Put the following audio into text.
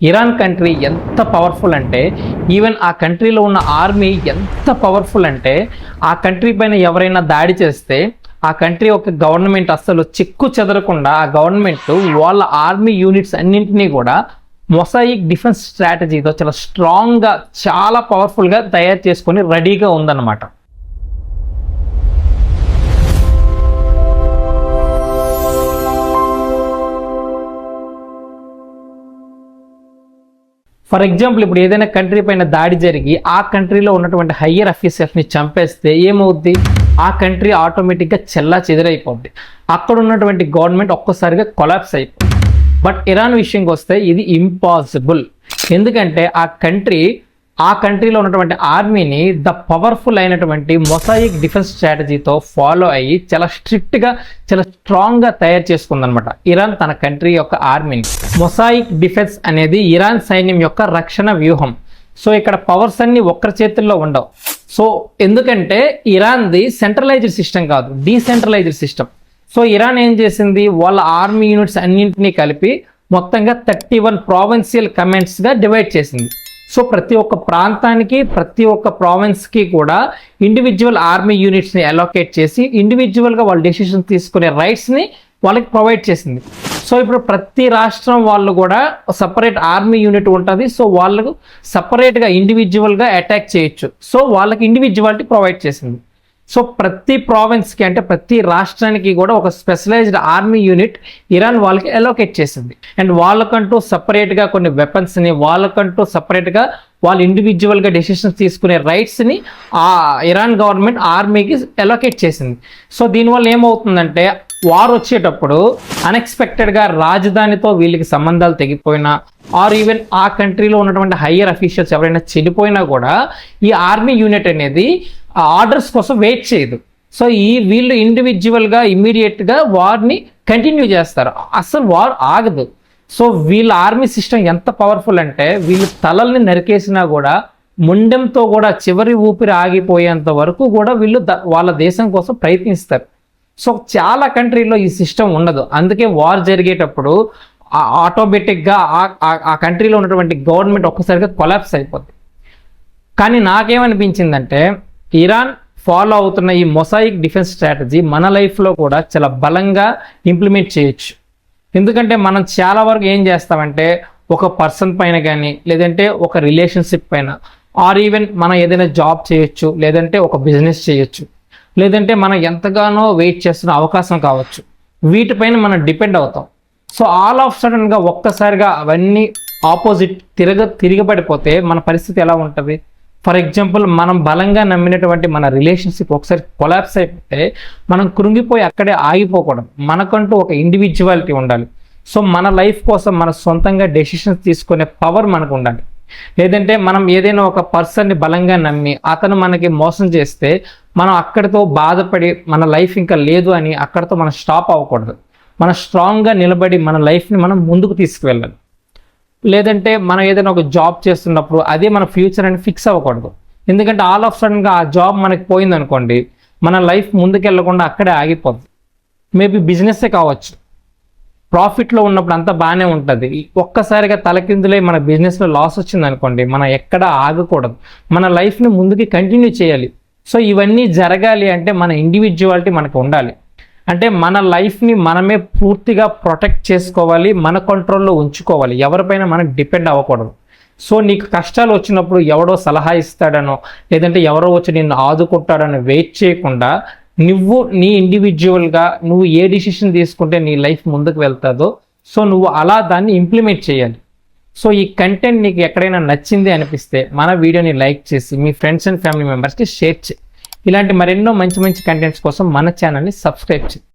Iran country ఎంత powerful అంటే even ఆ కంట్రీలో ఉన్న ఆర్మీ ఎంత పవర్ఫుల్ అంటే ఆ కంట్రీ పైన ఎవరైనా దాడి చేస్తే ఆ కంట్రీ ఒక గవర్నమెంట్ అస్సలు చెక్కు చెదరకుండా ఆ గవర్నమెంట్ వాళ్ళ ఆర్మీ యూనిట్స్ అన్నింటినీ కూడా మొసాయిక్ డిఫెన్స్ స్ట్రాటజీతో చాలా స్ట్రాంగ్గా చాలా పవర్ఫుల్గా తయారు చేసుకొని రెడీగా ఉందన్నమాట. ఫర్ ఎగ్జాంపుల్ ఇప్పుడు ఏదైనా కంట్రీ పైన దాడి జరిగి ఆ కంట్రీలో ఉన్నటువంటి హయ్యర్ అఫీసర్స్ని చంపేస్తే ఏమవుద్ది, ఆ కంట్రీ ఆటోమేటిక్గా చెల్లా చెదిరైపోద్ది, అక్కడ ఉన్నటువంటి గవర్నమెంట్ ఒక్కసారిగా కొలాప్స్ అయిపోద్ది. బట్ ఇరాన్ విషయంకి వస్తే ఇది ఇంపాసిబుల్. ఎందుకంటే ఆ కంట్రీలో ఉన్నటువంటి ఆర్మీని ద పవర్ఫుల్ అయినటువంటి మొసాయిక్ డిఫెన్స్ స్ట్రాటజీతో ఫాలో అయ్యి చాలా స్ట్రిక్ట్గా చాలా స్ట్రాంగ్గా తయారు చేసుకుందనమాట ఇరాన్ తన కంట్రీ యొక్క ఆర్మీని. మొసాయిక్ డిఫెన్స్ అనేది ఇరాన్ సైన్యం యొక్క రక్షణ వ్యూహం. సో ఇక్కడ పవర్స్ అన్ని ఒక్కరి చేతుల్లో ఉండవు. సో ఎందుకంటే ఇరాన్ది సెంట్రలైజ్డ్ సిస్టమ్ కాదు, డీసెంట్రలైజ్డ్ సిస్టమ్. సో ఇరాన్ ఏం చేసింది, వాళ్ళ ఆర్మీ యూనిట్స్ అన్నింటినీ కలిపి మొత్తంగా 31 ప్రావిన్షియల్ కమాండ్స్గా డివైడ్ చేసింది. సో ప్రతి ఒక్క ప్రాంతానికి ప్రతి ఒక్క ప్రావిన్స్కి కూడా ఇండివిజువల్ ఆర్మీ యూనిట్స్ని అలోకేట్ చేసి ఇండివిజువల్గా వాళ్ళు డెసిషన్ తీసుకునే రైట్స్ని వాళ్ళకి ప్రొవైడ్ చేసింది. సో ఇప్పుడు ప్రతి రాష్ట్రం వాళ్ళు కూడా సపరేట్ ఆర్మీ యూనిట్ ఉంటుంది. సో వాళ్ళకు సపరేట్గా ఇండివిజువల్గా అటాక్ చేయొచ్చు. సో వాళ్ళకి ఇండివిజువాలిటీ ప్రొవైడ్ చేసింది. సో ప్రతి ప్రావిన్స్కి అంటే ప్రతి రాష్ట్రానికి కూడా ఒక స్పెషలైజ్డ్ ఆర్మీ యూనిట్ ఇరాన్ వాళ్ళకి అలోకేట్ చేసింది. అండ్ వాళ్ళకంటూ సపరేట్గా కొన్ని వెపన్స్ని, వాళ్ళకంటూ సపరేట్గా వాళ్ళు ఇండివిజువల్గా డెసిషన్స్ తీసుకునే రైట్స్ని ఆ ఇరాన్ గవర్నమెంట్ ఆర్మీకి అలోకేట్ చేసింది. సో దీనివల్ల ఏమవుతుందంటే వార్ వచ్చేటప్పుడు అన్ఎక్స్పెక్టెడ్గా రాజధానితో వీళ్ళకి సంబంధాలు తెగిపోయినా ఆర్ ఈవెన్ ఆ కంట్రీలో ఉన్నటువంటి హయ్యర్ అఫీషియల్స్ ఎవరైనా చనిపోయినా కూడా ఈ ఆర్మీ యూనిట్ అనేది ఆర్డర్స్ కోసం వెయిట్ చేయదు. సో వీళ్ళు ఇండివిజువల్గా ఇమ్మీడియట్గా వార్ని కంటిన్యూ చేస్తారు, అసలు వార్ ఆగదు. సో వీళ్ళ ఆర్మీ సిస్టమ్ ఎంత పవర్ఫుల్ అంటే వీళ్ళు తలల్ని నరికేసినా కూడా ముండెంతో కూడా చివరి ఊపిరి ఆగిపోయేంత వరకు కూడా వీళ్ళు వాళ్ళ దేశం కోసం ప్రయత్నిస్తారు. సో చాలా కంట్రీలో ఈ సిస్టమ్ ఉండదు. అందుకే వార్ జరిగేటప్పుడు ఆటోమేటిక్గా ఆ కంట్రీలో ఉన్నటువంటి గవర్నమెంట్ ఒక్కసారిగా కొలాప్స్ అయిపోద్ది. కానీ నాకేమనిపించిందంటే ఇరాన్ ఫాలో అవుతున్న ఈ మొసాయిక్ డిఫెన్స్ స్ట్రాటజీ మన లైఫ్లో కూడా చాలా బలంగా ఇంప్లిమెంట్ చేయొచ్చు. ఎందుకంటే మనం చాలా వరకు ఏం చేస్తామంటే ఒక పర్సన్ పైన కానీ లేదంటే ఒక రిలేషన్షిప్ పైన ఆర్ ఈవెన్ మనం ఏదైనా జాబ్ చేయొచ్చు, లేదంటే ఒక బిజినెస్ చేయొచ్చు, లేదంటే మనం ఎంతగానో వెయిట్ చేస్తున్న అవకాశం కావచ్చు, వీటిపైన మనం డిపెండ్ అవుతాం. సో ఆల్ ఆఫ్ సడన్గా ఒక్కసారిగా అవన్నీ ఆపోజిట్ తిరగబడిపోతే మన పరిస్థితి ఎలా ఉంటుంది? ఫర్ ఎగ్జాంపుల్ మనం బలంగా నమ్మినటువంటి మన రిలేషన్షిప్ ఒకసారి కొలాప్స్ అయిపోతే మనం కృంగిపోయి అక్కడే ఆగిపోకూడదు. మనకంటూ ఒక ఇండివిజువాలిటీ ఉండాలి. సో మన లైఫ్ కోసం మన సొంతంగా డెసిషన్స్ తీసుకునే పవర్ మనకు ఉండాలి. లేదంటే మనం ఏదైనా ఒక పర్సన్ని బలంగా నమ్మి అతను మనకి మోసం చేస్తే మనం అక్కడితో బాధపడి మన లైఫ్ ఇంకా లేదు అని అక్కడితో మనం స్టాప్ అవ్వకూడదు. మనం స్ట్రాంగ్గా నిలబడి మన లైఫ్ని మనం ముందుకు తీసుకువెళ్ళాలి. లేదంటే మనం ఏదైనా ఒక జాబ్ చేస్తున్నప్పుడు అదే మన ఫ్యూచర్ అని ఫిక్స్ అవ్వకూడదు. ఎందుకంటే ఆల్ ఆఫ్ సడన్గా ఆ జాబ్ మనకి పోయిందనుకోండి, మన లైఫ్ ముందుకెళ్ళకుండా అక్కడే ఆగిపోద్ది. మేబీ బిజినెస్సే కావచ్చు, ప్రాఫిట్లో ఉన్నప్పుడు అంతా బాగానే ఉంటుంది, ఒక్కసారిగా తలకిందులై మన బిజినెస్లో లాస్ వచ్చింది అనుకోండి, మనం ఎక్కడ ఆగకూడదు, మన లైఫ్ని ముందుకి కంటిన్యూ చేయాలి. సో ఇవన్నీ జరగాలి అంటే మన ఇండివిజువాలిటీ మనకు ఉండాలి. అంటే మన లైఫ్ని మనమే పూర్తిగా ప్రొటెక్ట్ చేసుకోవాలి, మన కంట్రోల్లో ఉంచుకోవాలి, ఎవరిపైన మనం డిపెండ్ అవ్వకూడదు. సో నీకు కష్టాలు వచ్చినప్పుడు ఎవడో సలహా ఇస్తాడనో లేదంటే ఎవరో వచ్చి నిన్ను ఆదుకుంటాడనో వెయిట్ చేయకుండా నీ ఇండివిజువల్గా నువ్వు ఏ డిసిషన్ తీసుకుంటే నీ లైఫ్ ముందుకు వెళ్తుందో సో నువ్వు అలా దాన్ని ఇంప్లిమెంట్ చేయాలి. సో ఈ కంటెంట్ నీకు ఎక్కడైనా నచ్చింది అనిపిస్తే మన వీడియోని లైక్ చేసి మీ ఫ్రెండ్స్ అండ్ ఫ్యామిలీ మెంబర్స్కి షేర్ చేయి. ఇలాంటి మరెన్నో మంచి మంచి కంటెంట్స్ కోసం మన ఛానల్ని సబ్స్క్రైబ్ చేయి.